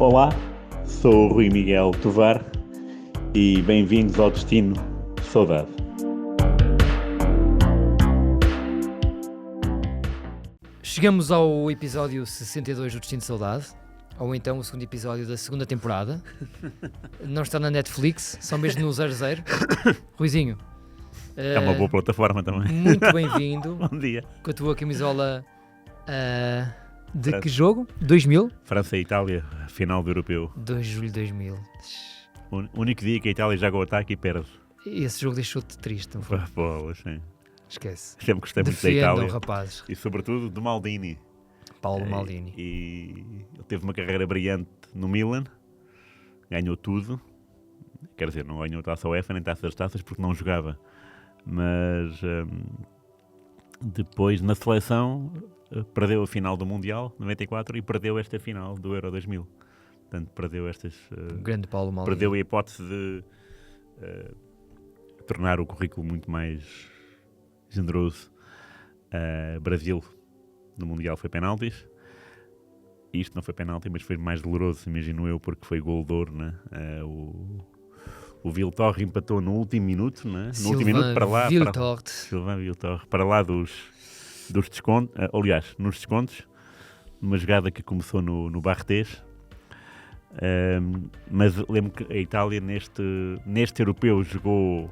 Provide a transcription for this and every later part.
Olá, sou o Rui Miguel Tovar e bem-vindos ao Destino Saudade. Chegamos ao episódio 62 do Destino de Saudade, ou então o segundo episódio da segunda temporada. Não está na Netflix, só mesmo no 00. Ruizinho. É uma boa plataforma também. Muito bem-vindo. Bom dia. Com a tua camisola de França. Que jogo? 2000? França e Itália, final do Europeu. 2 de julho de 2000. O único dia que a Itália joga o ataque e perde. Esse jogo deixou-te triste, não foi? Pô, sim. Esquece. Sempre gostei muito da Itália. Rapazes. E sobretudo do Maldini. Paulo Maldini. E ele teve uma carreira brilhante no Milan. Ganhou tudo. Quer dizer, não ganhou taça UEFA nem taça das taças porque não jogava. Mas depois na seleção perdeu a final do Mundial 94 e perdeu esta final do Euro 2000. Portanto, perdeu estas. Grande Paulo Maldini. Perdeu a hipótese de tornar o currículo muito mais generoso. Brasil no Mundial foi penaltis. Isto não foi penalti, mas foi mais doloroso, imagino eu, porque foi gol de ouro, né? O Viltorre empatou no último minuto, né? No último minuto para lá. Sylvain Viltorre, para lá dos descontos. Aliás, nos descontos. Numa jogada que começou no Barretés. Mas lembro que a Itália neste europeu jogou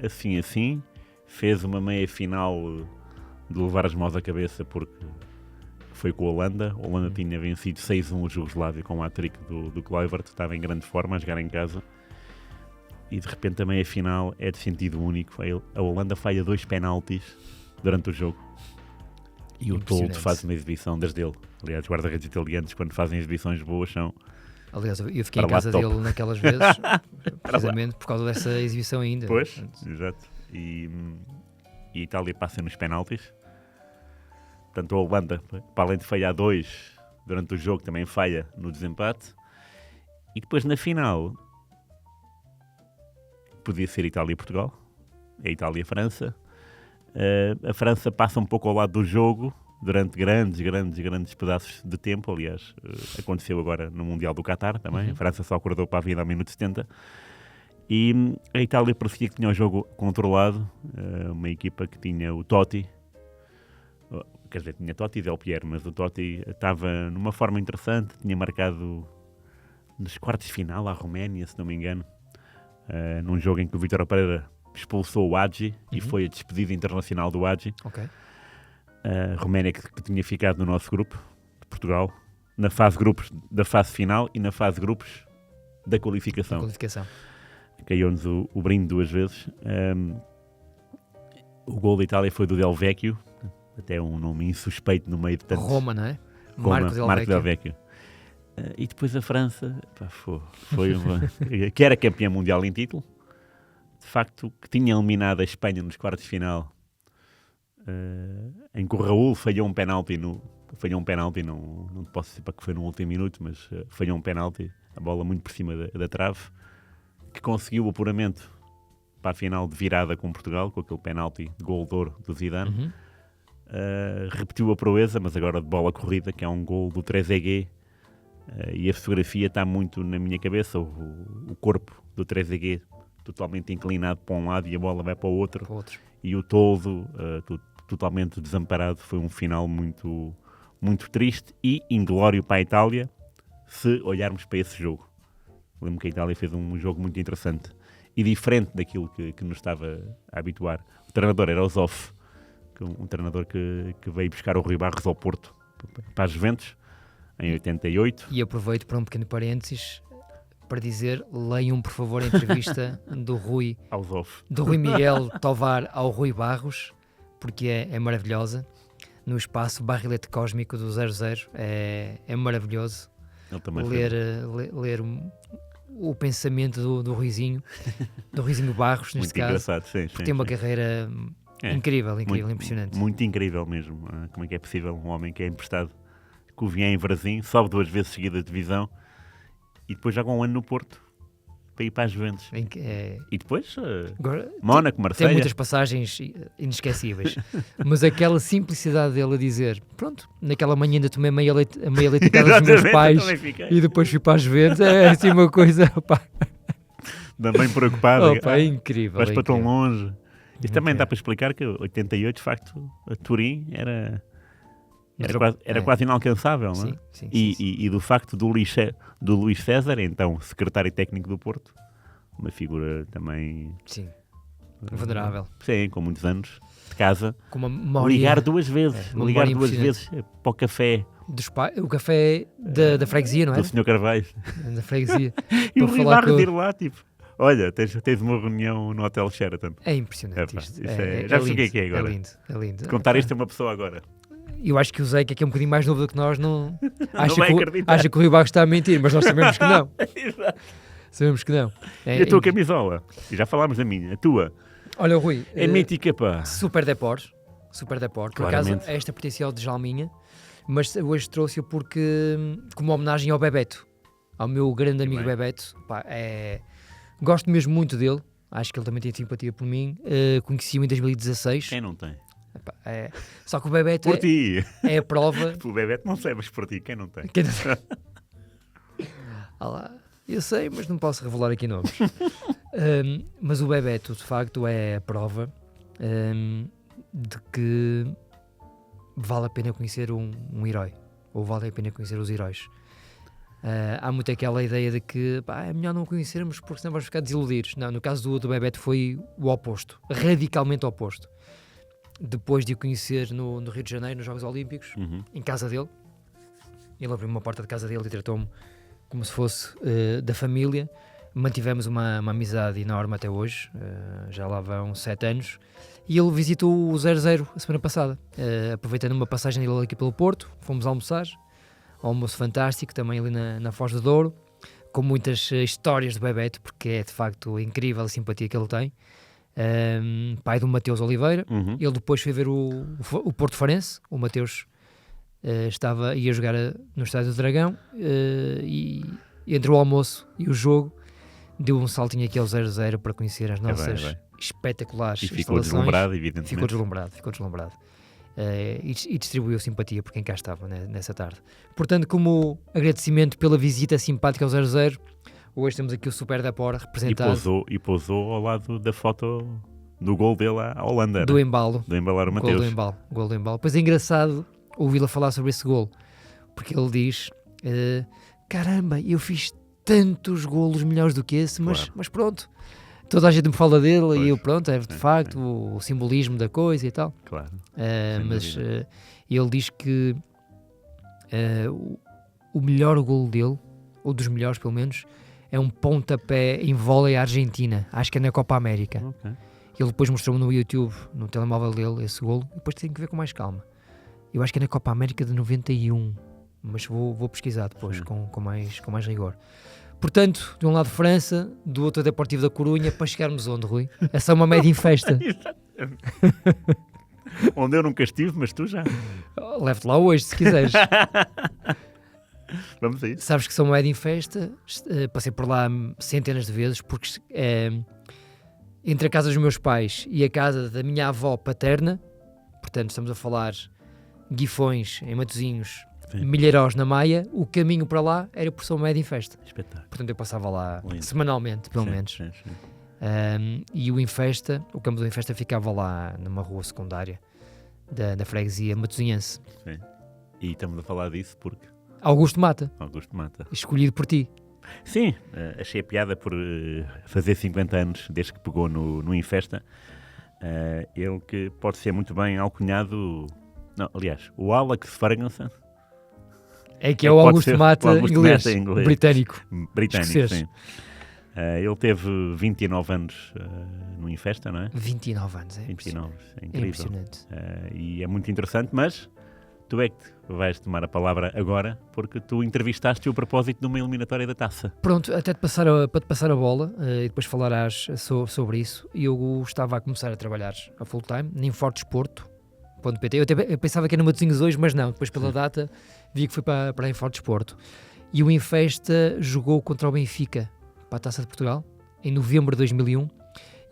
assim. Fez uma meia-final de levar as mãos à cabeça porque foi com a Holanda. A Holanda tinha vencido 6-1 o Jugoslávia com o hat-trick do Kluivert. Estava em grande forma a jogar em casa. E de repente a meia-final é de sentido único. A Holanda falha 2 penaltis durante o jogo. E o Toldo faz uma exibição das dele. Aliás, os guarda-redes italianos, quando fazem exibições boas, são... Aliás, eu fiquei em casa dele naquelas vezes, precisamente por causa dessa exibição ainda. Pois, exato. E a Itália passa nos penaltis. Portanto, a Holanda, para além de falhar 2 durante o jogo, também falha no desempate. E depois, na final, podia ser Itália e Portugal. É Itália e França. A França passa um pouco ao lado do jogo durante grandes pedaços de tempo. Aliás, aconteceu agora no Mundial do Qatar também. A França só acordou para a vida ao minuto 70. E a Itália parecia que tinha o jogo controlado. Uma equipa que tinha o Totti. Quer dizer, tinha Totti e Del Piero, mas o Totti estava numa forma interessante. Tinha marcado nos quartos de final à Roménia, se não me engano. Num jogo em que o Vítor Pereira expulsou o Hagi e foi a despedida internacional do Hagi. A Roménia que tinha ficado no nosso grupo, de Portugal, na fase grupos da fase final e na fase grupos da qualificação. Caiu-nos o brinde 2 vezes. O gol da Itália foi do Del Vecchio, até um nome insuspeito no meio de tantos... Roma, não é? Marco Del Vecchio. E depois a França, foi uma... que era campeã mundial em título, de facto, que tinha eliminado a Espanha nos quartos de final, em que o Raul falhou um penalti, não posso dizer para que foi no último minuto, mas falhou um penalti, a bola muito por cima da trave, que conseguiu o apuramento para a final de virada com Portugal, com aquele penalti de gol de ouro do Zidane. Repetiu a proeza, mas agora de bola corrida, que é um gol do Trezeguet. E a fotografia está muito na minha cabeça, o corpo do Trezeguet totalmente inclinado para um lado e a bola vai para o outro. E o Toldo totalmente desamparado. Foi um final muito, muito triste e inglório para a Itália, se olharmos para esse jogo. Lembro que a Itália fez um jogo muito interessante e diferente daquilo que nos estava a habituar. O treinador era o Zoff, um treinador que veio buscar o Rui Barros ao Porto para as Juventus em 88. E aproveito para um pequeno parênteses para dizer, leiam por favor a entrevista do Rui Miguel Tovar ao Rui Barros, porque é maravilhosa, no espaço Barrilete Cósmico do 00. É maravilhoso ler o pensamento do Ruizinho Barros, neste caso. Engraçado, sim, tem uma carreira incrível, impressionante. Muito incrível mesmo. Como é que é possível um homem que é emprestado, que vinha em Varzim, sobe 2 vezes seguida de divisão e depois joga um ano no Porto. para ir para as Juventus. E depois, agora, Mónaco, Marselha. Tem muitas passagens inesquecíveis. Mas aquela simplicidade dele a dizer, pronto, naquela manhã ainda tomei meia leite em casa dos meus pais e depois fui para as Juventus. É assim uma coisa, pá. Também preocupado. É incrível. Vais para tão longe. Isso também dá para explicar que 88, de facto, a Turim era quase inalcançável, não é? Sim. E do facto do Luís César, então secretário técnico do Porto, uma figura também... Sim, venerável. Sim, com muitos anos de casa. Com uma memória... Ligar duas vezes para o café. O café da freguesia, não é? Do Sr. Carvalho. Da freguesia. E o Rui Barros ir lá, tipo... Olha, tens uma reunião no Hotel Sheraton. É impressionante isto. Já sei o que é agora. É lindo. Contar isto a uma pessoa agora. Eu acho que o Zé, que é um bocadinho mais novo do que nós, não acha que o Rui Barros está a mentir, mas nós sabemos que não. Sabemos que não. E a tua camisola? Já falámos da minha. A tua? Olha, Rui. É mítica, pá. Super Deport. Por acaso, esta pertencia de Jalminha, mas hoje trouxe-a porque, como homenagem ao Bebeto, ao meu grande amigo Bebeto. Pá, gosto mesmo muito dele. Acho que ele também tem simpatia por mim. Conheci-o em 2016. Quem não tem? Só que o Bebeto por ti. É a prova. O Bebeto não sei, mas por ti, quem não tem? Eu sei, mas não posso revelar aqui nomes. Mas o Bebeto, de facto, é a prova de que vale a pena conhecer um herói. Ou vale a pena conhecer os heróis. Há muito aquela ideia de que é melhor não conhecermos porque senão vamos ficar desiludidos. Não, no caso do Bebeto foi o oposto. Radicalmente oposto. Depois de o conhecer no Rio de Janeiro, nos Jogos Olímpicos, em casa dele, ele abriu uma porta de casa dele e tratou-me como se fosse da família. Mantivemos uma amizade enorme até hoje, já lá vão 7 anos, e ele visitou o 0-0 a semana passada, aproveitando uma passagem dele aqui pelo Porto. Fomos almoçar, almoço fantástico, também ali na Foz do Douro, com muitas histórias do Bebeto, porque é de facto incrível a simpatia que ele tem. Pai do Mateus Oliveira. Ele depois foi ver o Porto Farense. O Mateus ia jogar no Estádio do Dragão, e entre o almoço e o jogo deu um saltinho aqui ao 0-0 para conhecer as nossas espetaculares instalações. Ficou deslumbrado, evidentemente. Ficou deslumbrado. E distribuiu simpatia por quem cá estava nessa tarde. Portanto, como agradecimento pela visita simpática ao 0-0, hoje temos aqui o Super Deport representado. E pousou ao lado da foto do gol dele à Holanda. Do embalo. Do embalar o Mateus. Gol do embalo. Pois é engraçado ouvi-lo falar sobre esse gol, porque ele diz, caramba, eu fiz tantos golos melhores do que esse, mas pronto, toda a gente me fala dele, e eu pronto, é de facto o simbolismo da coisa e tal. Claro. Mas ele diz que o melhor golo dele, ou dos melhores pelo menos, é um pontapé em vôlei à Argentina, acho que é na Copa América. Okay. Ele depois mostrou-me no YouTube, no telemóvel dele, esse golo, e depois tem que ver com mais calma. Eu acho que é na Copa América de 91, mas vou pesquisar depois com mais rigor. Portanto, de um lado França, do outro Deportivo da Corunha, para chegarmos onde, Rui? É só uma média em festa. Onde eu nunca estive, mas tu já. Leve-te lá hoje, se quiseres. Vamos a isso. Sabes que sou uma média em festa, passei por lá centenas de vezes, porque entre a casa dos meus pais e a casa da minha avó paterna, portanto estamos a falar Guifões, em Matosinhos, Milhairós, na Maia, o caminho para lá era por São Médio em Festa. Espetáculo. Portanto eu passava lá semanalmente, pelo menos. Sim. E o campo do Infesta ficava lá numa rua secundária da freguesia matosinhense. Sim. E estamos a falar disso porque... Augusto Mata. Escolhido por ti. Sim, achei a piada por fazer 50 anos desde que pegou no Infesta. Ele que pode ser muito bem alcunhado... Não, aliás, o Alex Ferguson. É que é o Augusto Mata inglês. Britânico, sim. Ele teve 29 anos no Infesta, não é? 29 anos, 29, é incrível. É impressionante. E é muito interessante, mas tu é que vais tomar a palavra agora, porque tu entrevistaste-o a propósito de uma eliminatória da Taça. Pronto, até para te passar a bola, e depois falarás sobre isso. Eu estava a começar a trabalhar a full time, em Fortesporto.pt. Eu pensava que era no Matosinhos hoje, mas não, depois pela data vi que foi para a Fortesporto. E o Infesta jogou contra o Benfica para a Taça de Portugal. em novembro de 2001,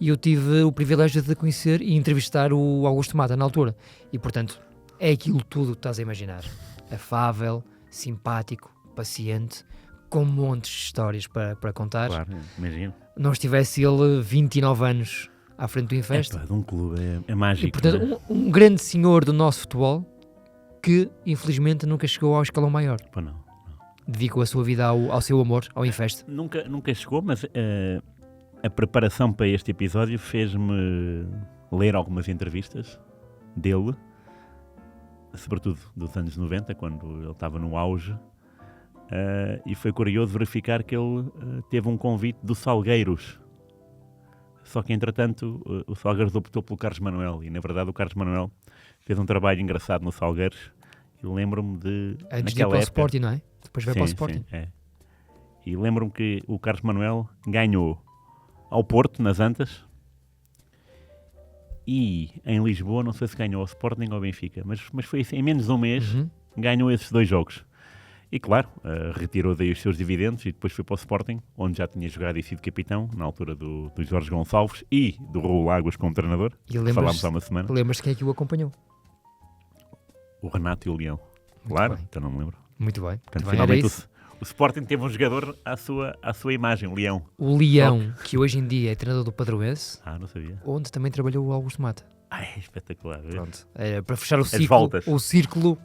e eu tive o privilégio de conhecer e entrevistar o Augusto Mata na altura. E, portanto, é aquilo tudo que estás a imaginar. Afável, simpático, paciente, com montes de histórias para contar. Claro, imagino. Não estivesse ele 29 anos à frente do Infesta. De um clube, é mágico. E, portanto, um grande senhor do nosso futebol que, infelizmente, nunca chegou ao escalão maior. Pô, não. Dedicou a sua vida ao seu amor, ao Infesta. Nunca chegou, mas a preparação para este episódio fez-me ler algumas entrevistas dele, sobretudo dos anos 90, quando ele estava no auge, e foi curioso verificar que ele teve um convite do Salgueiros. Só que, entretanto, o Salgueiros optou pelo Carlos Manuel, e, na verdade, o Carlos Manuel fez um trabalho engraçado no Salgueiros. E lembro-me de... Antes de ir para o Sporting, não é? Depois vai para o Sporting. Sim, é. E lembro-me que o Carlos Manuel ganhou ao Porto, nas Antas, e em Lisboa, não sei se ganhou ao Sporting ou ao Benfica, mas foi assim, em menos de um mês, ganhou esses 2 jogos. E claro, retirou daí os seus dividendos e depois foi para o Sporting, onde já tinha jogado e sido capitão, na altura do Jorge Gonçalves e do Raul Águas como treinador, que falámos há uma semana. Lembras-te quem é que o acompanhou? O Renato e o Leão. Claro, então não me lembro. Muito bem. Portanto, finalmente o Sporting teve um jogador à sua imagem, o Leão. O Leão, que hoje em dia é treinador do Padroense. Não sabia. Onde também trabalhou o Augusto Mata. Espetacular. Pronto. Para fechar o círculo,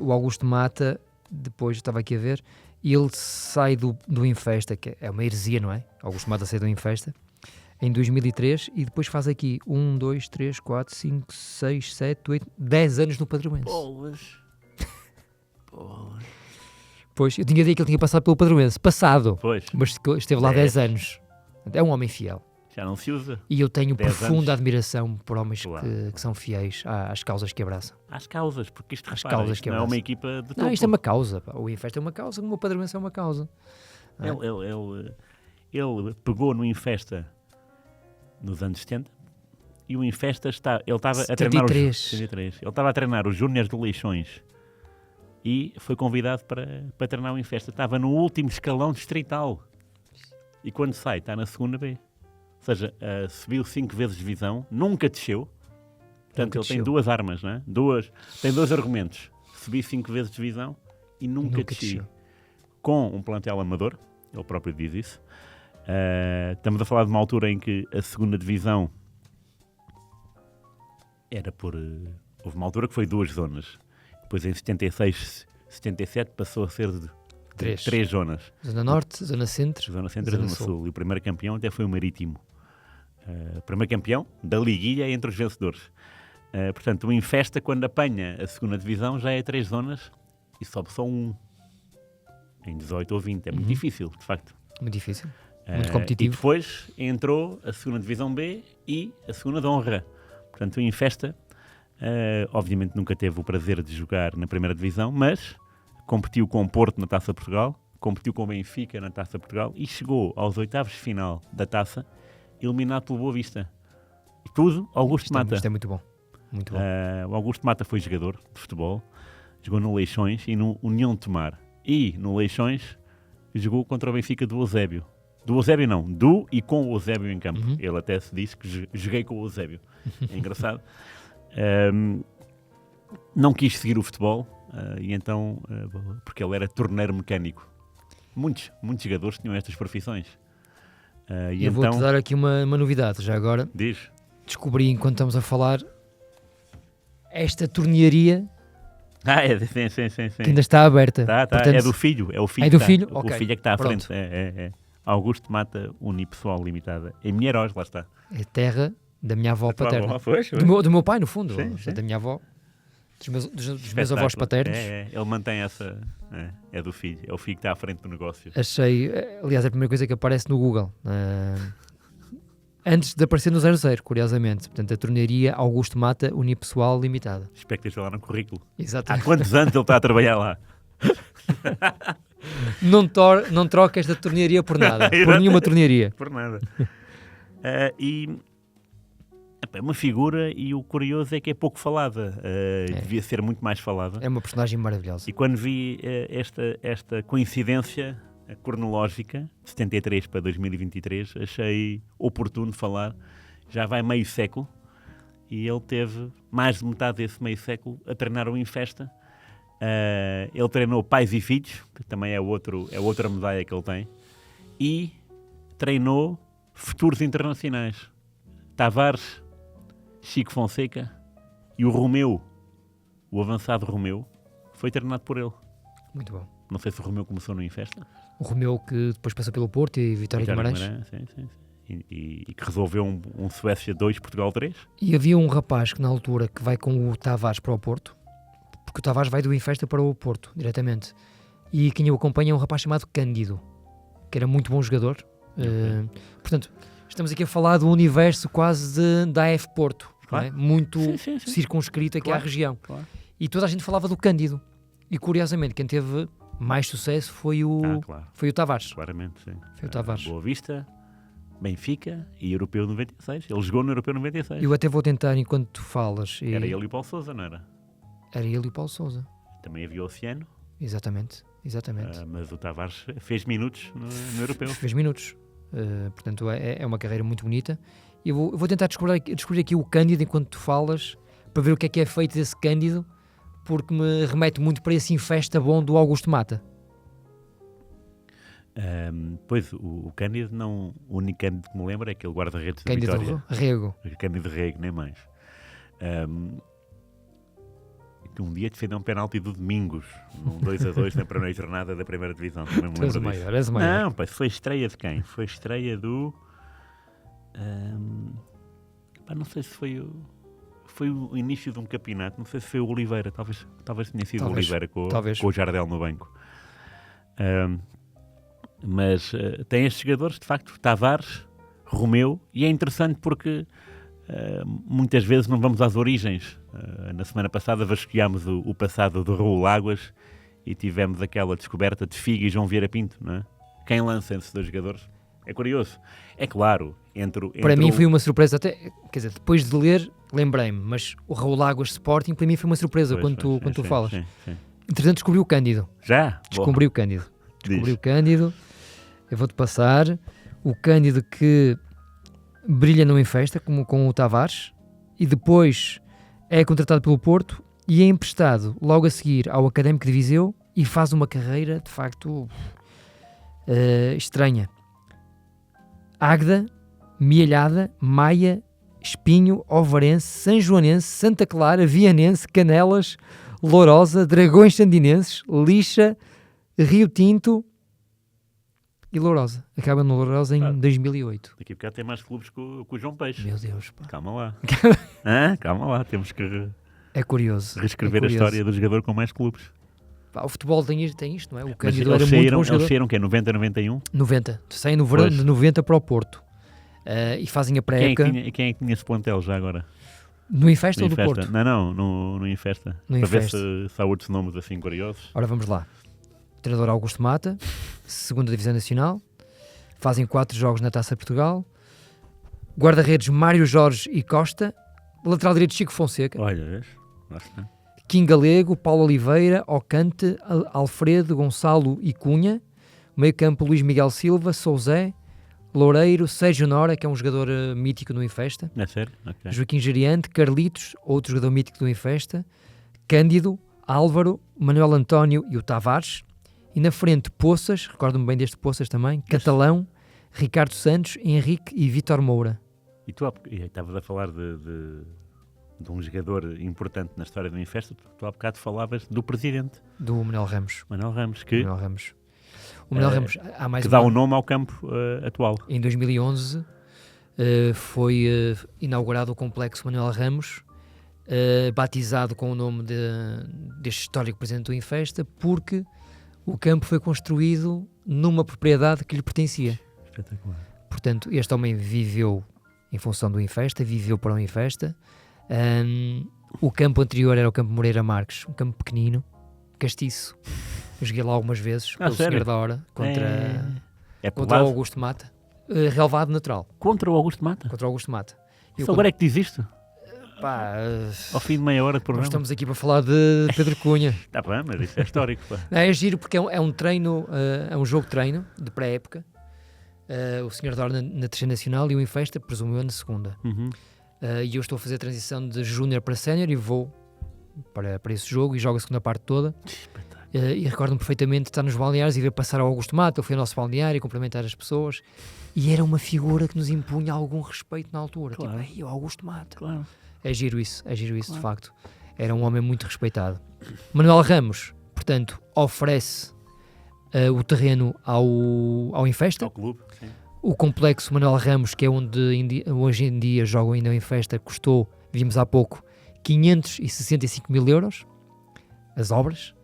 o Augusto Mata, depois estava aqui a ver, ele sai do Infesta, que é uma heresia, não é? Augusto Mata sai do Infesta, em 2003, e depois faz aqui 1, 2, 3, 4, 5, 6, 7, 8, 10 anos no Padroense. Bolas. Pois, eu tinha dito que ele tinha passado pelo Padroense, pois. Mas esteve lá 10 anos. É um homem fiel. Já não se usa. E eu tenho profunda admiração por homens que são fiéis às causas que abraçam. Às causas, porque isto não é uma equipa de topo. Não, isto é uma causa. O Infesta é uma causa, como o Padroense é uma causa. Ele pegou no Infesta nos anos 70 e o Infesta ele estava a treinar os 73. Ele estava a treinar os Júniores de Leixões e foi convidado para treinar o Infesta. Estava no último escalão distrital. E quando sai, está na segunda B. Ou seja, subiu 5 vezes divisão, nunca desceu. Portanto, ele tem 2 armas, não é? Tem 2 argumentos. Subi 5 vezes divisão e nunca desceu. Com um plantel amador, ele próprio diz isso. Estamos a falar de uma altura em que a segunda divisão era houve uma altura que foi 2 zonas. Depois, em 76, 77, passou a ser de 3 zonas. Zona Norte, Zona Centro. Zona Centro e Zona Sul. E o primeiro campeão até foi o Marítimo. O primeiro campeão da liguilha entre os vencedores. Portanto, o Infesta, quando apanha a segunda divisão, já é 3 zonas e sobe só 1. Em 18 ou 20. É muito difícil, de facto. Muito difícil. Muito competitivo. E depois entrou a segunda divisão B e a segunda de honra. Portanto, o Infesta, obviamente, nunca teve o prazer de jogar na primeira divisão, mas competiu com o Porto na Taça Portugal, competiu com o Benfica na Taça Portugal e chegou aos 8avos de final da Taça, eliminado pelo Boa Vista. E tudo, Augusto Mata. Isto é muito bom. Muito bom. O Augusto Mata foi jogador de futebol, jogou no Leixões e no União de Tomar. E no Leixões jogou contra o Benfica do Eusébio. Do Eusébio não, do e com o Eusébio em campo. Ele até se disse que joguei com o Eusébio. É engraçado. Não quis seguir o futebol. E então, porque ele era torneiro mecânico. Muitos jogadores tinham estas profissões. E eu vou-te dar aqui uma novidade, já agora. Diz. Descobri, enquanto estamos a falar, esta tornearia sim. que ainda está aberta. Portanto, é do filho. É o filho, do filho? O filho é que está à frente. É. Augusto Mata Unipessoal Limitada. Em Minheiros, lá está. É terra da minha avó paterna. Foi. Do meu pai, no fundo. Sim. Da minha avó. Dos meus avós paternos. Ele mantém essa. É do filho. É o filho que está à frente do negócio. Achei. Aliás, é a primeira coisa que aparece no Google. Antes de aparecer no 00, curiosamente. Portanto, a tornearia Augusto Mata Unipessoal Limitada. Espero que esteja lá no currículo. Exatamente. Há quantos anos ele está a trabalhar lá? Não troca esta tornearia por nada. Por nenhuma tornearia. Por nada. É uma figura e o curioso é que é pouco falada. Devia ser muito mais falada. É uma personagem maravilhosa. E quando vi esta coincidência, cronológica, de 73 para 2023, achei oportuno falar. Já vai meio século e ele teve mais de metade desse meio século a treinar o Infesta. Ele treinou pais e filhos, que também é outra medalha que ele tem, e treinou futuros internacionais. Tavares, Chico Fonseca e o Romeu, o avançado Romeu, foi treinado por ele. Muito bom. Não sei se o Romeu começou no Infesta. O Romeu que depois passou pelo Porto e Vitória de Guimarães. Sim. E que resolveu um Suécia 2, Portugal 3. E havia um rapaz que na altura que vai com o Tavares para o Porto, porque o Tavares vai do Infesta para o Porto, diretamente. E quem o acompanha é um rapaz chamado Cândido, que era muito bom jogador. Portanto, estamos aqui a falar do universo quase da AF Porto, claro. Não é? Muito circunscrito aqui à região. Claro. E toda a gente falava do Cândido. E curiosamente, quem teve mais sucesso foi o Tavares. Claramente, sim. Foi o Tavares. Boa Vista, Benfica e Europeu 96. Ele jogou no Europeu 96. Eu até vou tentar, enquanto tu falas... Era ele e o Paulo Sousa, não era? Era ele e o Paulo Sousa. Também havia o Oceano. Exatamente. Mas o Tavares fez minutos no Europeu. Fez minutos. Portanto, é uma carreira muito bonita. Eu vou tentar descobrir aqui o Cândido enquanto tu falas, para ver o que é feito desse Cândido, porque me remete muito para esse Infesta bom do Augusto Mata. Pois, o Cândido, não, o único Cândido que me lembro é aquele guarda-redes de Vitória. Cândido Rego. Cândido Rego, nem mais. Que um dia defendeu um penalti do Domingos, num 2-2 na primeira jornada da primeira divisão. Também me lembro disso. És o maior. Não, pai, foi estreia de quem? Foi estreia do... não sei se foi o início de um campeonato, não sei se foi o Oliveira, talvez tenha sido o Oliveira com o Jardel no banco. Mas tem estes jogadores, de facto, Tavares, Romeu, e é interessante porque muitas vezes não vamos às origens. Na semana passada vasculhámos o passado do Raul Águas e tivemos aquela descoberta de Figo e João Vieira Pinto, não é? Quem lança esses dois jogadores? É curioso. É claro, para mim foi uma surpresa, até, quer dizer, depois de ler, lembrei-me, mas o Raul Águas Sporting para mim foi uma surpresa quando tu falas. Sim. Entretanto, descobri o Cândido. Já? Descobri o Cândido. Eu vou-te passar o Cândido que brilha no Infesta, como com o Tavares, e depois é contratado pelo Porto e é emprestado logo a seguir ao Académico de Viseu e faz uma carreira, de facto, estranha. Águeda, Mielhada, Maia, Espinho, Ovarense, Sanjoanense, Santa Clara, Vianense, Canelas, Lourosa, Dragões Sandinenses, Lixa, Rio Tinto e Lourosa. Acaba no Lourosa em 2008. Daqui a bocado tem mais clubes que o João Peixe. Meu Deus, pá. Calma lá. Calma lá, temos que reescrever a história do jogador com mais clubes. Pá, o futebol tem isto, não é? O Cândido era muito bom jogador. Eles saíram que é 90, 91? 90. Saem no verão de 90 para o Porto. E fazem a pré-época. Quem é que tinha esse plantel já agora? No Infesta ou do Porto? Não, no Infesta. Para ver se há outros nomes assim curiosos. Ora, vamos lá. Treinador Augusto Mata, 2ª Divisão Nacional. Fazem 4 jogos na Taça de Portugal. Guarda-redes Mário Jorge e Costa. Lateral direito Chico Fonseca. Olha, vês? Basta. Kim Galego, Paulo Oliveira, Ocante, Alfredo, Gonçalo e Cunha. Meio campo Luís Miguel Silva, Souzé, Loureiro, Sérgio Nora, que é um jogador mítico no Infesta. É sério? Okay. Joaquim Geriante, Carlitos, outro jogador mítico do Infesta. Cândido, Álvaro, Manuel António e o Tavares. E na frente Poças, recordo-me bem deste Poças também, Catalão, Ricardo Santos, Henrique e Vítor Moura. E tu estavas a falar de um jogador importante na história do Infesta, tu há bocado falavas do presidente. Do Manuel Ramos. O Manuel Ramos, há mais que dá o nome ao campo atual. Em 2011 foi inaugurado o complexo Manuel Ramos, batizado com o nome deste histórico presidente do Infesta, porque o campo foi construído numa propriedade que lhe pertencia. Espetacular. Portanto, este homem viveu em função do Infesta, viveu para o Infesta. O campo anterior era o campo Moreira Marques, um campo pequenino, castiço. Eu joguei lá algumas vezes, pelo Senhor da Hora, contra o Augusto Mata. Relevado natural. Contra o Augusto Mata? Contra o Augusto Mata. Agora é que diz isto? Ao fim de meia hora de programa. Estamos aqui para falar de Pedro Cunha. Está bem, mas isso é histórico. Pá. É giro porque é um treino, é um jogo de treino de pré-época. O senhor dorme na terceira nacional e o Infesta, presumo eu, na segunda. E eu estou a fazer a transição de júnior para sénior e vou para esse jogo e jogo a segunda parte toda. E recordo-me perfeitamente de estar nos balneários e ver passar ao Augusto Mata. Eu fui ao nosso balneário e cumprimentar as pessoas e era uma figura que nos impunha algum respeito na altura. Claro. Tipo, o Augusto Mata. Claro. É giro isso, de facto. Era um homem muito respeitado. Manuel Ramos, portanto, oferece o terreno ao Infesta. Ao clube, sim. O complexo Manuel Ramos, que é onde hoje em dia jogam ainda o Infesta, custou, vimos há pouco, 565 mil euros, as obras,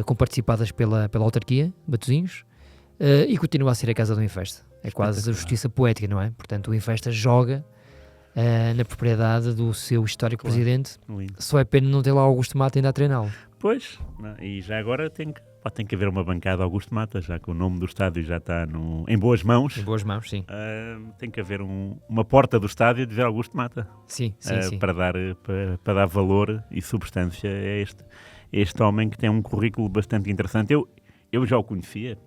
comparticipadas pela autarquia, Matosinhos, e continua a ser a casa do Infesta. É quase a justiça poética, não é? Portanto, o Infesta joga na propriedade do seu histórico presidente. Lindo. Só é pena não ter lá Augusto Mata ainda a treiná-lo. Pois, e já agora tem que haver uma bancada Augusto Mata, já que o nome do estádio já está em boas mãos. Em boas mãos, sim. Tem que haver uma porta do estádio de dizer Augusto Mata. Sim. Para dar valor e substância a este homem que tem um currículo bastante interessante. Eu já o conhecia,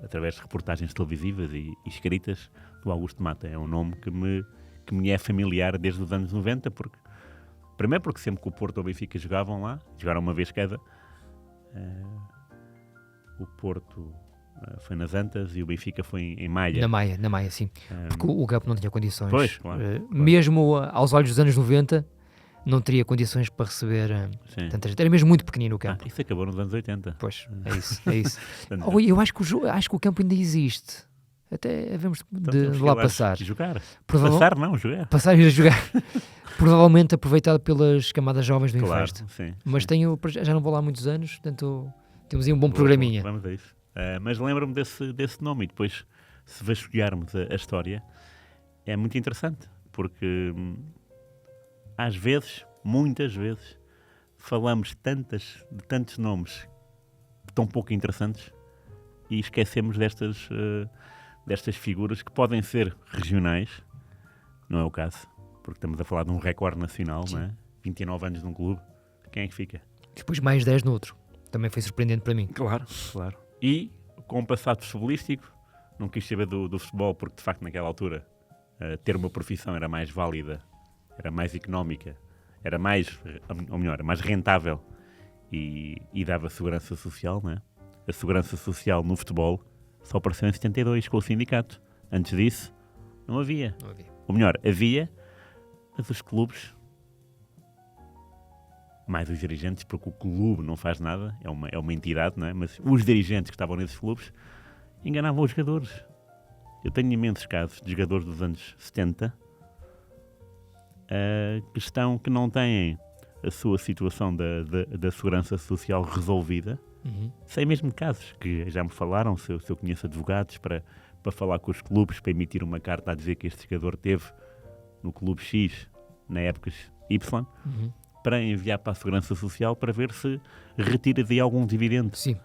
através de reportagens televisivas e escritas do Augusto Mata. É um nome que me é familiar desde os anos 90, primeiro porque sempre que o Porto ou o Benfica jogavam lá, jogaram uma vez cada, o Porto foi nas Antas e o Benfica foi em Maia. Na Maia, sim. Porque o campo não tinha condições. Pois, claro. Mesmo aos olhos dos anos 90, não teria condições para receber tanta gente. Era mesmo muito pequenino o campo. Isso acabou nos anos 80. Pois, é isso. Eu acho que o campo ainda existe. Até havemos de lá passar. Jogar. Passar não, jogar. Passar e ir a jogar. Provavelmente aproveitado pelas camadas jovens do Infesta. Sim. Mas já não vou lá há muitos anos, portanto temos aí um bom programinha. Vamos a isso. Mas lembro-me desse nome e depois, se vasculharmos a história, é muito interessante, porque às vezes, muitas vezes, falamos de tantos nomes tão pouco interessantes e esquecemos destas figuras que podem ser regionais, não é o caso, porque estamos a falar de um recorde nacional, não é? 29 anos num clube, quem é que fica? Depois mais 10 no outro, também foi surpreendente para mim. Claro. E com um passado futebolístico, não quis saber do futebol, porque de facto naquela altura ter uma profissão era mais válida, era mais económica, era mais rentável e dava segurança social, não é? A segurança social no futebol só apareceu em 72 com o sindicato. Antes disso, não havia. Ou melhor, havia, mas os clubes, mais os dirigentes, porque o clube não faz nada, é uma entidade, não é? Mas os dirigentes que estavam nesses clubes enganavam os jogadores. Eu tenho imensos casos de jogadores dos anos 70 que não têm a sua situação da segurança social resolvida. Sei mesmo de casos que já me falaram, se eu conheço advogados para falar com os clubes, para emitir uma carta a dizer que este jogador teve no clube X, na época Y, para enviar para a Segurança Social para ver se retira de algum dividendo. Sim.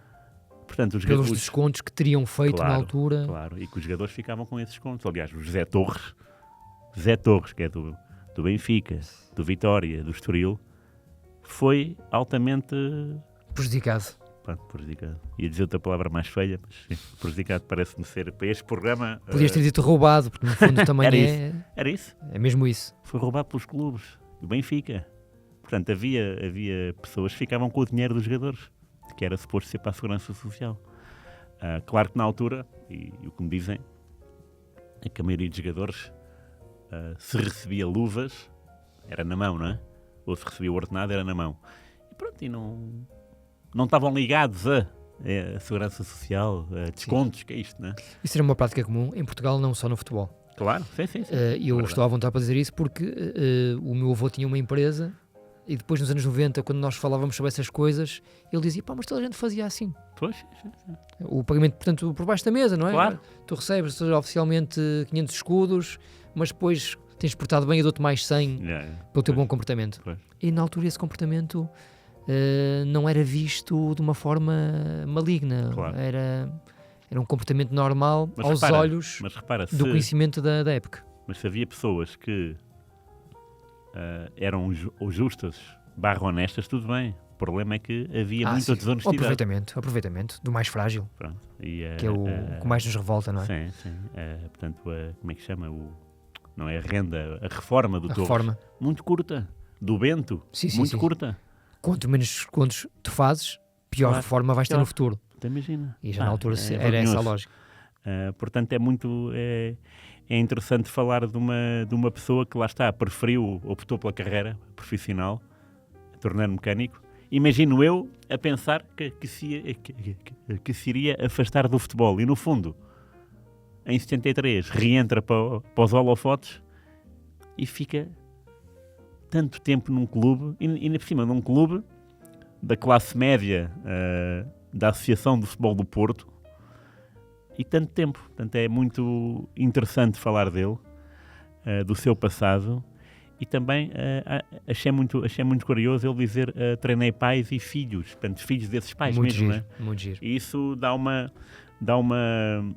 Portanto, pelos descontos que teriam feito na altura. Claro, e que os jogadores ficavam com esses descontos. Aliás, o Zé Torres, que é do Benfica, do Vitória, do Estoril, foi altamente prejudicado. Ia dizer outra palavra mais feia, mas sim, prejudicado parece-me ser para este programa. Podias ter dito roubado, porque no fundo também Era isso. É mesmo isso. Foi roubado pelos clubes, do Benfica. Portanto, havia pessoas que ficavam com o dinheiro dos jogadores, que era suposto ser para a Segurança Social. Claro que na altura, e o que me dizem, é que a maioria dos jogadores, se recebia luvas, era na mão, não é? Ou se recebia o ordenado, era na mão. E pronto, e não estavam ligados a Segurança Social, a descontos, sim, que é isto, não é? Isso era uma prática comum em Portugal, não só no futebol. Claro, sim. Eu estou à vontade para dizer isso porque o meu avô tinha uma empresa e depois nos anos 90, quando nós falávamos sobre essas coisas, ele dizia, mas toda a gente fazia assim. Pois. O pagamento, portanto, por baixo da mesa, não é? Claro. Tu recebes oficialmente 500 escudos, mas depois tens portado bem e dou-te mais 100 pelo teu bom comportamento. Pois. E na altura esse comportamento não era visto de uma forma maligna. Claro. Era um comportamento normal aos olhos do conhecimento da época. Mas se havia pessoas que eram justas, /honestas, tudo bem. O problema é que havia muita desonestidade. Aproveitamento do mais frágil. Pronto. Que é o que mais nos revolta, não é? Sim. Portanto, como é que chama? Não é a renda, a reforma do Torres. Reforma. Muito curta. Do Bento. Muito curta. Quanto menos descontos tu fazes, pior reforma vais ter no futuro. Tu imagina. E já na altura era essa a lógica. Portanto, é interessante falar de uma pessoa que lá está, optou pela carreira profissional, tornando mecânico. Imagino eu a pensar que se iria afastar do futebol e, no fundo, em 73, reentra para os holofotes e fica tanto tempo num clube, e ainda por cima num clube da classe média da Associação de Futebol do Porto, e tanto tempo. Portanto, é muito interessante falar dele, do seu passado. E também achei muito curioso ele dizer treinei pais e filhos, portanto, filhos desses pais muito mesmo, giro, né? Muito giro. E isso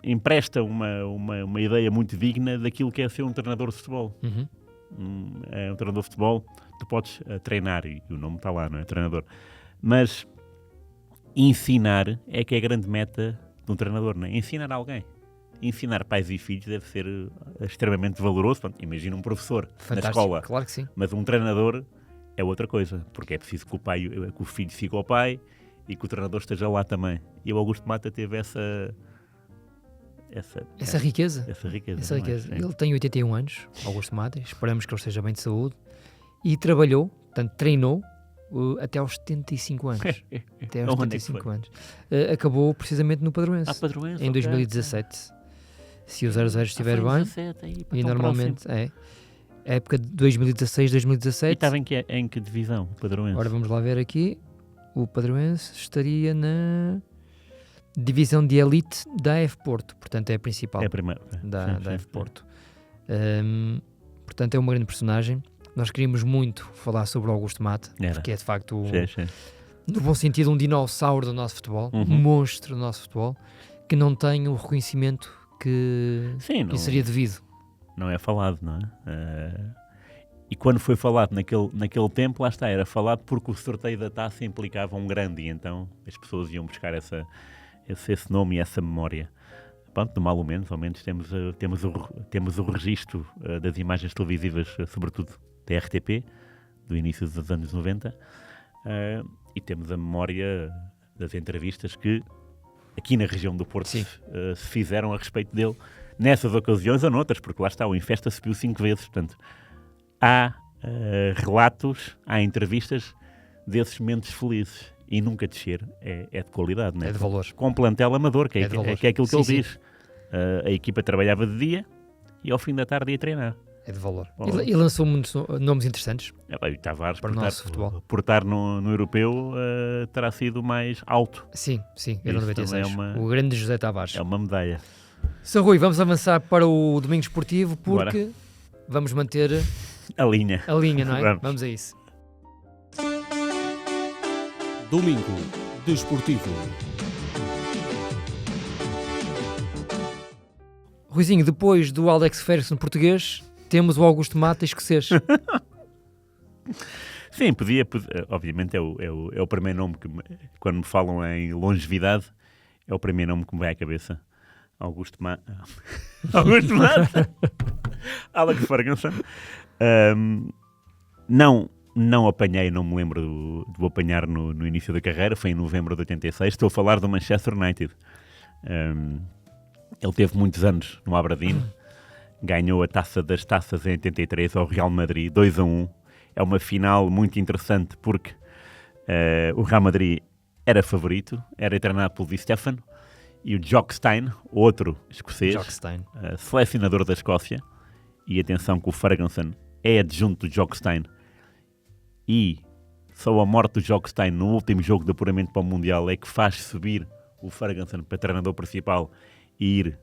empresta uma ideia muito digna daquilo que é ser um treinador de futebol. Uhum. Um treinador de futebol, tu podes treinar, e o nome está lá, não é? Treinador. Mas ensinar é que é a grande meta de um treinador, não é? Ensinar alguém. Ensinar pais e filhos deve ser extremamente valoroso. Imagina um professor na escola, claro que sim. Mas um treinador é outra coisa, porque é preciso que o filho siga o pai e que o treinador esteja lá também. E o Augusto Mata teve essa riqueza. Essa riqueza. Ele tem 81 anos, Augusto Mata, esperamos que ele esteja bem de saúde, e trabalhou, portanto treinou até aos 75 anos. Até aos 75 anos. Acabou precisamente no Padroense. Em 2017. Se o 00 estiver bem, e normalmente a época de 2016-2017. E estava em que divisão o Padroense? Agora vamos lá ver aqui. O Padroense estaria na divisão de elite da F Porto, portanto é a principal da F Porto. Portanto é uma grande personagem. Nós queríamos muito falar sobre o Augusto Mata, porque é de facto, no bom sentido, um dinossauro do nosso futebol, um monstro do nosso futebol, que não tem o reconhecimento que seria devido. Não é falado, não é? E quando foi falado naquele tempo, lá está, era falado porque o sorteio da taça implicava um grande, e então as pessoas iam buscar esse nome e essa memória. Pronto, de mal ou menos, ao menos temos o registro das imagens televisivas, sobretudo da RTP, do início dos anos 90, e temos a memória das entrevistas que aqui na região do Porto se fizeram a respeito dele, nessas ocasiões ou noutras, porque lá está, o Infesta subiu 5 vezes, portanto, há relatos, há entrevistas desses momentos felizes, e nunca descer é de qualidade, não é? É de valor. Com um plantel amador, que é aquilo que ele diz. A equipa trabalhava de dia e ao fim da tarde ia treinar. É de valor. E lançou muitos nomes interessantes Tavares, para o nosso futebol. Por estar no europeu, terá sido mais alto. Sim, era 96. O grande José Tavares. É uma medalha. Sr. Rui, vamos avançar para o Domingo Esportivo, porque vamos manter a linha, não é? Vamos a isso. Domingo Desportivo. Ruizinho, depois do Alex Ferguson português, temos o Augusto Mata escocês. Sim, podia, obviamente é o primeiro nome que, quando me falam em longevidade, é o primeiro nome que me vai à cabeça. Augusto Mata. Alex Ferguson. Não apanhei, não me lembro de o apanhar no início da carreira, foi em novembro de 86. Estou a falar do Manchester United. Ele teve muitos anos no Aberdeen, ganhou a Taça das Taças em 83 ao Real Madrid, 2-1. É uma final muito interessante porque o Real Madrid era favorito, era treinado pelo Di Stefano, e o Jock Stein, outro escocês, selecionador da Escócia, e atenção que o Ferguson é adjunto do Jock Stein, e só a morte do Jock Stein no último jogo de apuramento para o Mundial é que faz subir o Ferguson para treinador principal e ir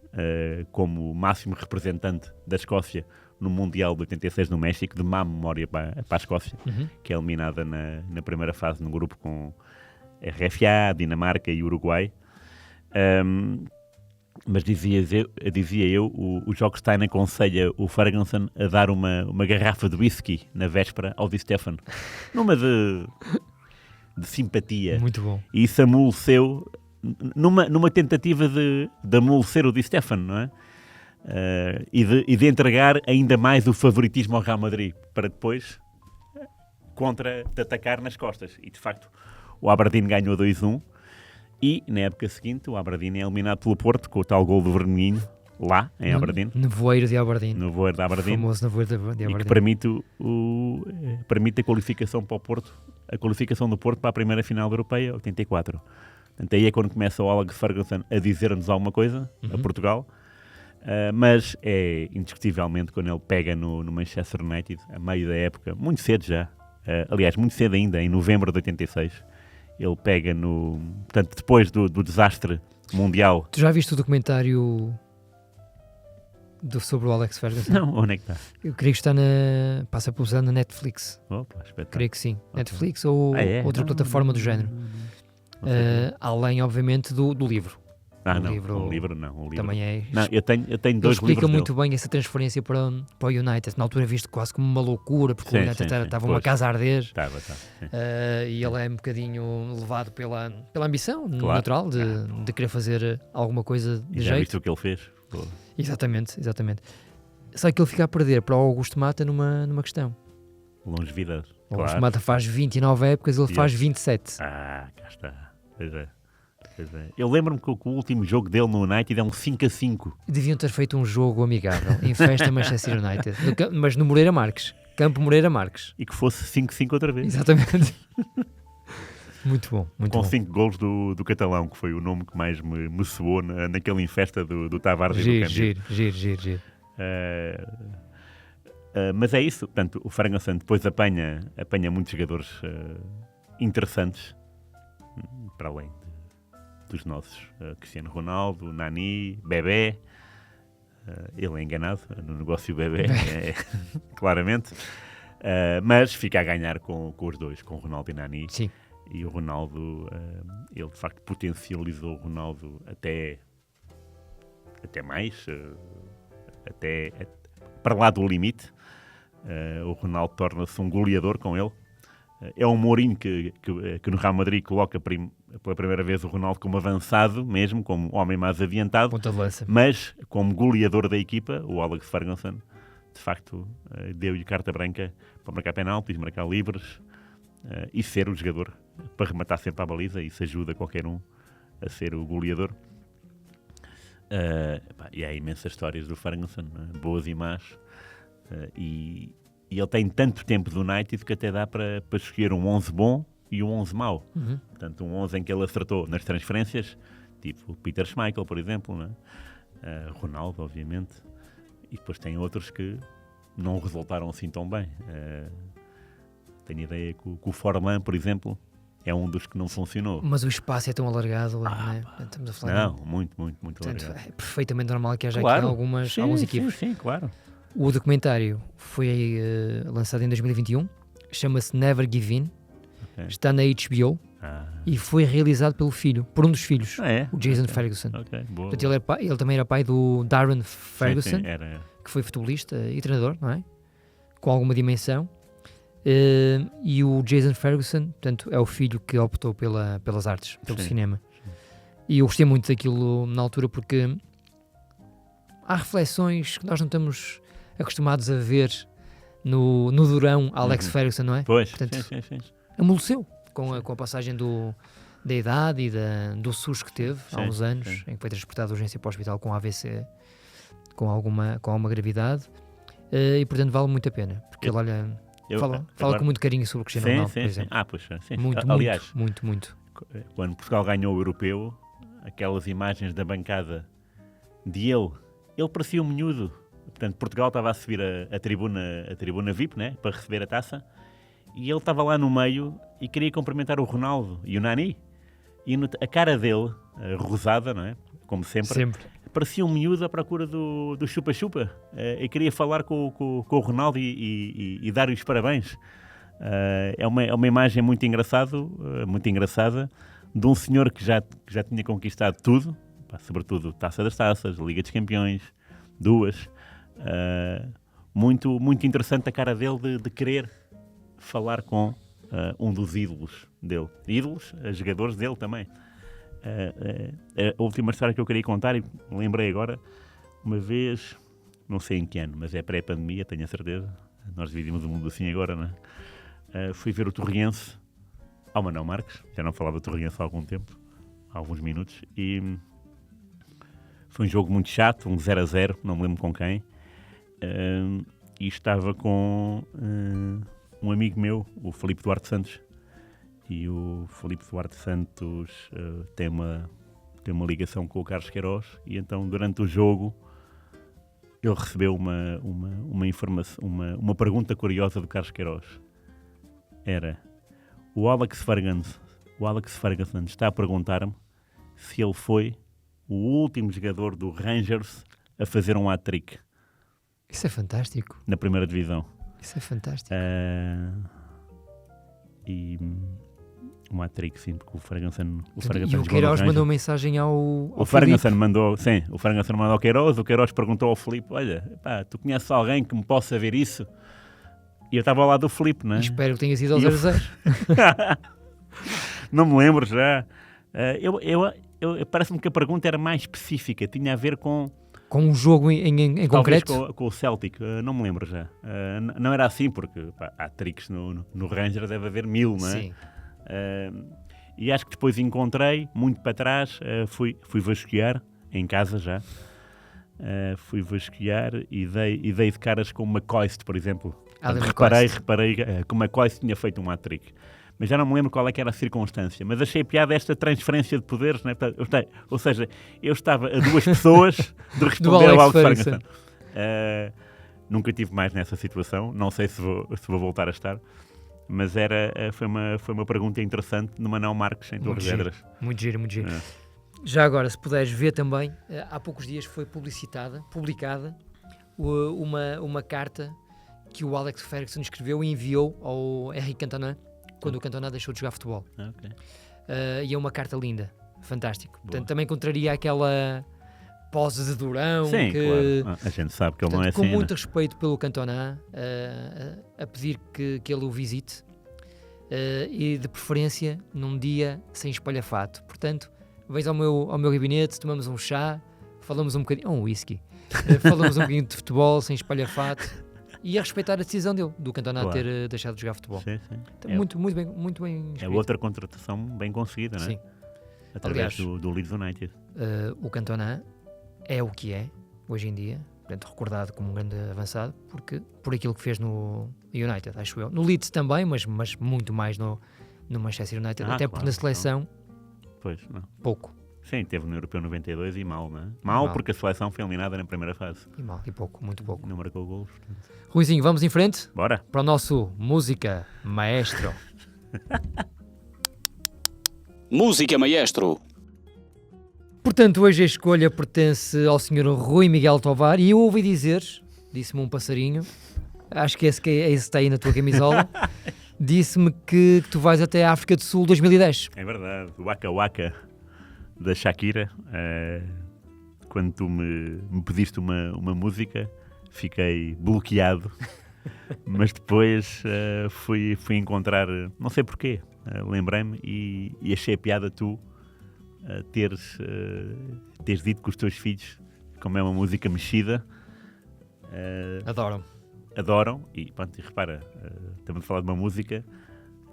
como máximo representante da Escócia no Mundial de 86 no México, de má memória para a Escócia, que é eliminada na primeira fase no grupo com RFA, Dinamarca e Uruguai. Mas dizia eu, o Jokstein aconselha o Ferguson a dar uma garrafa de whisky na véspera ao Di Stefano. Numa de simpatia. Muito bom. E isso amoleceu, numa tentativa de amolecer o Di Stefano, não é? E de entregar ainda mais o favoritismo ao Real Madrid, para depois de atacar nas costas. E de facto, o Aberdeen ganhou 2-1. E, na época seguinte, o Aberdeen é eliminado pelo Porto, com o tal gol do Vermelhinho, lá, em Aberdeen. Nevoeiro de Aberdeen. Nevoeiro de Aberdeen. O famoso nevoeiro de Aberdeen. E que permite a qualificação para o Porto, a qualificação do Porto para a primeira final europeia, 84. Portanto, aí é quando começa o Alex Ferguson a dizer-nos alguma coisa, a Portugal. Mas é indiscutivelmente quando ele pega no Manchester United, a meio da época, muito cedo já, aliás, muito cedo ainda, em novembro de 86, ele pega portanto, depois do desastre mundial. Tu já viste o documentário sobre o Alex Ferguson? Não, onde é que está? Eu creio que está passa por usar na Netflix. Opa, espetáculo. Creio que sim. Okay. Netflix ou outra plataforma do género. Além, obviamente, do livro. O livro também é. Não, eu tenho dois livros. Explica muito bem essa transferência para o United. Na altura visto quase como uma loucura, porque o United estava uma casa a arder. E ele é um bocadinho levado pela ambição natural de querer fazer alguma coisa de jeito. Já viste o que ele fez? Pô. Exatamente. Só que ele fica a perder para o Augusto Mata numa questão. Longevidade. O Augusto Mata faz 29 épocas, ele faz 27. Cá está. Pois é. Eu lembro-me que o último jogo dele no United é um 5-5. Deviam ter feito um jogo amigável em festa Manchester United, mas no Moreira Marques, Campo Moreira Marques. E que fosse 5-5 outra vez. Exatamente. Muito bom. Com 5 golos do Catalão, que foi o nome que mais me soou naquele infesta do Tavares e do Cândido. Giro. Mas é isso. Portanto, o Ferguson depois apanha muitos jogadores interessantes, para além dos nossos, Cristiano Ronaldo, Nani, Bebé. Ele é enganado no negócio Bebé, claramente. Mas fica a ganhar com os dois, com o Ronaldo e Nani. Sim. E o Ronaldo, ele de facto potencializou o Ronaldo até mais, até para lá do limite. O Ronaldo torna-se um goleador com ele. É um Mourinho que no Real Madrid coloca pela primeira vez o Ronaldo como avançado, mesmo como homem mais adiantado, mas como goleador da equipa, o Alex Ferguson, de facto, deu-lhe carta branca para marcar penaltis, marcar livres e ser o jogador para rematar sempre à baliza. Isso ajuda qualquer um a ser o goleador. E há imensas histórias do Ferguson, boas e más, e ele tem tanto tempo do United que até dá para escolher um 11 bom e um 11 mau. Portanto, um 11 em que ele acertou nas transferências, tipo Peter Schmeichel, por exemplo, né? Ronaldo, obviamente, e depois tem outros que não resultaram assim tão bem. Tenho ideia que o Forlan, por exemplo, é um dos que não funcionou. Mas o espaço é tão alargado, não é? Estamos a falar muito alargado. É perfeitamente normal que haja aqui alguns equipes. Sim, claro. O documentário foi lançado em 2021, chama-se Never Give In, está na HBO e foi realizado por um dos filhos, o Jason Ferguson. Portanto, ele também era pai do Darren Ferguson, que foi futebolista e treinador, não é? Com alguma dimensão. E o Jason Ferguson, portanto, é o filho que optou pelas artes, pelo cinema. E eu gostei muito daquilo na altura porque há reflexões que nós não estamos acostumados a ver no durão Alex Ferguson, não é? Pois, portanto, sim. Amoleceu com a passagem da idade e do SUS que teve há uns anos, em que foi transportado de urgência para o hospital com AVC, com alguma gravidade, e portanto vale muito a pena, porque ele fala com muito carinho sobre o Cristiano Ronaldo, por exemplo. Sim. Aliás, muito. Quando Portugal ganhou o Europeu, aquelas imagens da bancada de ele parecia um miúdo. Portanto, Portugal estava a subir a tribuna VIP, né, para receber a taça, e ele estava lá no meio e queria cumprimentar o Ronaldo e o Nani. E a cara dele, rosada, não é? Como sempre. Parecia um miúdo à procura do chupa-chupa. E queria falar com o Ronaldo e dar-lhe os parabéns. É uma imagem muito engraçada de um senhor que já tinha conquistado tudo. sobretudo Taça das Taças, Liga dos Campeões, 2. Muito, muito interessante a cara dele de querer falar com um dos ídolos dele. Ídolos, jogadores dele também. A última história que eu queria contar, e lembrei agora, uma vez, não sei em que ano, mas é pré-pandemia, tenho a certeza. Nós dividimos o mundo assim agora, não é? Fui ver o Torriense ao Manuel Marques, já não falava do Torriense há algum tempo, há alguns minutos, e foi um jogo muito chato, um 0-0, não me lembro com quem, e estava com um amigo meu, o Filipe Duarte Santos, e o Filipe Duarte Santos tem uma ligação com o Carlos Queiroz, e então durante o jogo ele recebeu uma informação, uma pergunta curiosa do Carlos Queiroz. Era: o Alex Ferguson está a perguntar-me se ele foi o último jogador do Rangers a fazer um hat-trick. Isso é fantástico. Na primeira divisão. Isso é fantástico. E um hat-trick, sim, porque o Ferguson e o Queiroz mandou mensagem ao Ferguson mandou, sim, o Ferguson mandou ao Queiroz, o Queiroz perguntou ao Filipe: olha, tu conheces alguém que me possa ver isso? E eu estava ao lado do Filipe, não é? E espero que tenha sido ao 0-0. Não me lembro já. Parece-me que a pergunta era mais específica, tinha a ver com um jogo em concreto? Com o Celtic, não me lembro já. Não era assim, porque há tricks no Rangers, deve haver 1000, não é? Sim. E acho que depois encontrei, muito para trás, fui vasculhar, em casa já, fui vasculhar e dei de caras com o McCoist, por exemplo. Reparei que o McCoist tinha feito um hat-trick. Mas já não me lembro qual é que era a circunstância. Mas achei piada esta transferência de poderes, né? Ou seja, eu estava a 2 pessoas de responder ao Alex Ferguson. Nunca tive mais nessa situação. Não sei se vou voltar a estar. Mas foi uma pergunta interessante no Manuel Marques, em Torres Vedras. Muito giro, muito giro. Já agora, se puderes ver também, há poucos dias foi publicada uma carta que o Alex Ferguson escreveu e enviou ao Henrique Cantona quando o Cantona deixou de jogar futebol. E é uma carta linda, fantástico. Boa. Portanto, também contraria aquela pose de durão. Sim, claro. A gente sabe que ele não é assim. Com muito respeito pelo Cantona, a pedir que ele o visite e de preferência num dia sem espalhafato. Portanto, vens ao meu gabinete, tomamos um chá, falamos um bocadinho, um whisky, falamos um bocadinho de futebol sem espalhafato. E a respeitar a decisão dele, do Cantona ter deixado de jogar futebol. Sim. Então, muito bem escrito. É outra contratação bem conseguida, não é? Sim. Através do Leeds United. O Cantona é o que é, hoje em dia, portanto, recordado como um grande avançado, por aquilo que fez no United, acho eu. No Leeds também, mas muito mais no Manchester United, até porque na seleção, pouco. Sim, teve no Europeu 92 e mal, não é? Mal porque a seleção foi eliminada na primeira fase. E pouco, muito pouco. Não marcou golos. Ruizinho, vamos em frente? Bora. Para o nosso Música Maestro. Música Maestro. Portanto, hoje a escolha pertence ao Sr. Rui Miguel Tovar e eu ouvi dizer, disse-me um passarinho, acho que esse está aí na tua camisola, disse-me que tu vais até a África do Sul 2010. É verdade, o Waka Waka da Shakira. Quando tu me pediste uma música, fiquei bloqueado, mas depois fui encontrar, não sei porquê, lembrei-me e achei a piada tu teres dito que os teus filhos, como é uma música mexida, adoram e repara, estamos a falar de uma música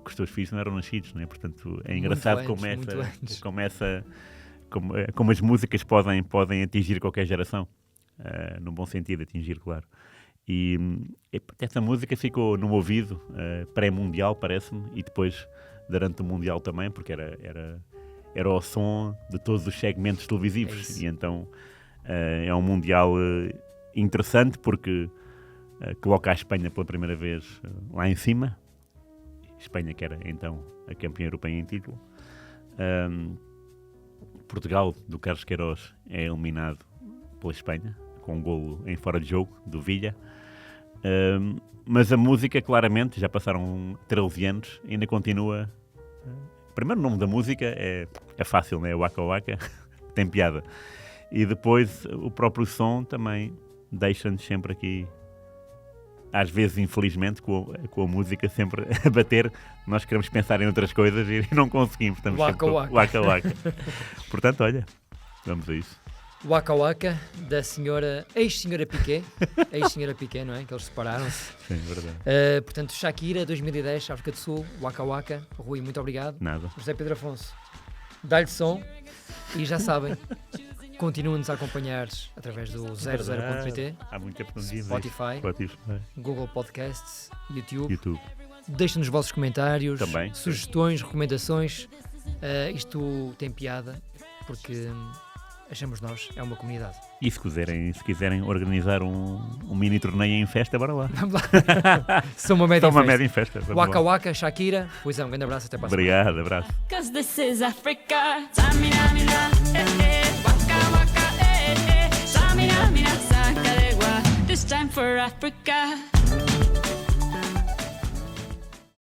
que os teus filhos não eram nascidos, não é? Portanto, é engraçado como as músicas podem atingir qualquer geração, num bom sentido, atingir, claro. E essa música ficou no ouvido pré-mundial, parece-me, e depois durante o mundial também, porque era o som de todos os segmentos televisivos. E então é um mundial interessante porque coloca a Espanha pela primeira vez lá em cima. Espanha, que era então a campeã europeia em título. Portugal, do Carlos Queiroz, é eliminado pela Espanha, com um golo em fora de jogo, do Villa. Mas a música, claramente, já passaram 13 anos, ainda continua. O primeiro nome da música é fácil, não é? Waka Waka. tem piada. E depois o próprio som também deixa-nos sempre aqui, às vezes infelizmente, com a música sempre a bater. Nós queremos pensar em outras coisas e não conseguimos. Estamos Waka sempre Waka. Waka. Portanto, olha, vamos a isso. Waka Waka, da ex-senhora Piqué, não é? Que eles separaram-se. Sim, verdade. Portanto, Shakira, 2010, África do Sul, Waka Waka. Rui, muito obrigado. Nada. José Pedro Afonso, dá-lhe som e já sabem, continuem-nos a acompanhar através do 00.pt, Há muito tempo que não Spotify, Spotify, Google Podcasts, YouTube. YouTube. Deixem-nos os vossos comentários, Também. sugestões, recomendações. Isto tem piada porque achamos nós, é uma comunidade. E se quiserem organizar um mini torneio em festa, bora lá. Vamos lá. Sou uma média em festa. Waka Waka, Shakira. Pois é, um grande abraço, até para a semana. Obrigado, abraço. 'Cause this is Africa. Samina, mina, waka waka, samina, mina, saca de gua. This time for Africa.